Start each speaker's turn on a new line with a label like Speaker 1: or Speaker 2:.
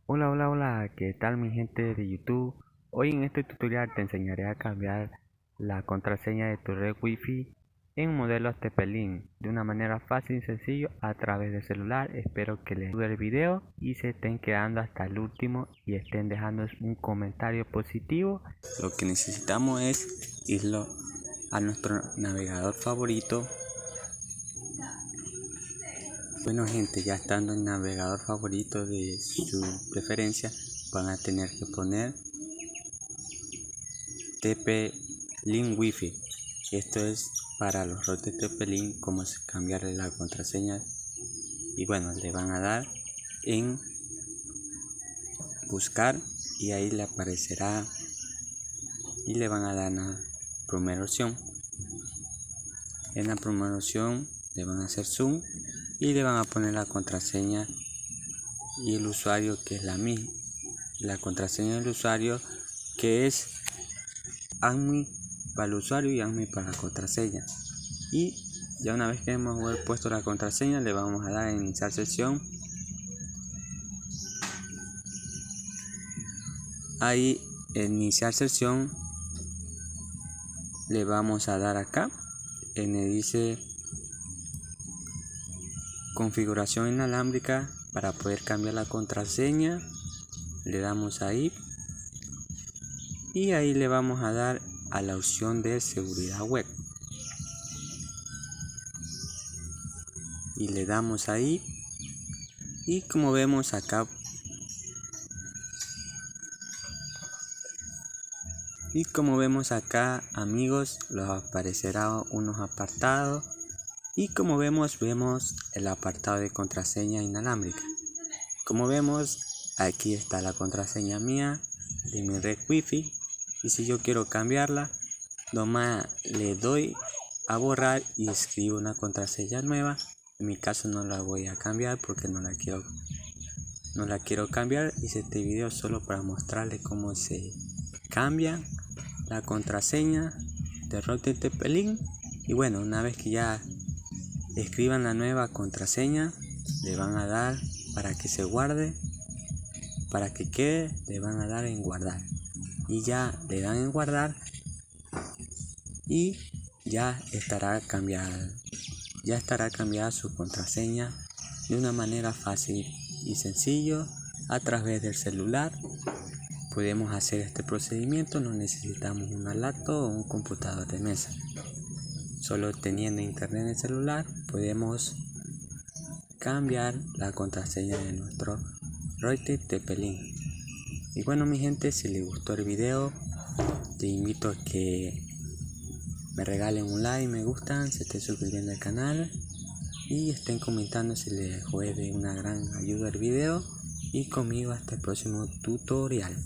Speaker 1: Hola, hola, hola, ¿qué tal mi gente de YouTube? Hoy en este tutorial te enseñaré a cambiar la contraseña de tu red Wi-Fi en modelo TP-Link de una manera fácil y sencillo a través del celular. Espero que les guste el video y se estén quedando hasta el último y estén dejando un comentario positivo. Lo que necesitamos es irlo a nuestro navegador favorito. Bueno gente, ya estando en el navegador favorito de su preferencia, van a tener que poner TP-Link Wi-Fi. Esto es para los routers TP-Link, como cambiarle la contraseña. Y bueno, le van a dar en buscar y ahí le aparecerá y le van a dar la primera opción. En la primera opción le van a hacer zoom y le van a poner la contraseña y el usuario, que es la misma. La contraseña del usuario, que es admin para el usuario y admin para la contraseña. Y ya una vez que hemos puesto la contraseña, le vamos a dar a iniciar sesión. Ahí en iniciar sesión le vamos a dar acá en el dice configuración inalámbrica para poder cambiar la contraseña. Le damos ahí y ahí le vamos a dar a la opción de seguridad web y le damos ahí, y como vemos acá amigos, los aparecerá unos apartados y como vemos el apartado de contraseña inalámbrica. Como vemos, aquí está la contraseña mía de mi red Wi-Fi, y si yo quiero cambiarla, nomás le doy a borrar y escribo una contraseña nueva. En mi caso no la voy a cambiar porque no la quiero cambiar. Hice este video solo para mostrarles cómo se cambia la contraseña de router TP-Link. Y bueno, una vez que ya escriban la nueva contraseña, le van a dar para que se guarde, para que quede, le van a dar en guardar y ya le dan en guardar y ya estará cambiada su contraseña de una manera fácil y sencillo a través del celular. Podemos hacer este procedimiento, no necesitamos una laptop o un computador de mesa. Solo teniendo internet en el celular podemos cambiar la contraseña de nuestro router TP-Link. Y bueno mi gente, si les gustó el video, te invito a que me regalen un like, me gustan, se estén suscribiendo al canal y estén comentando si les fue de una gran ayuda el video. Y conmigo hasta el próximo tutorial.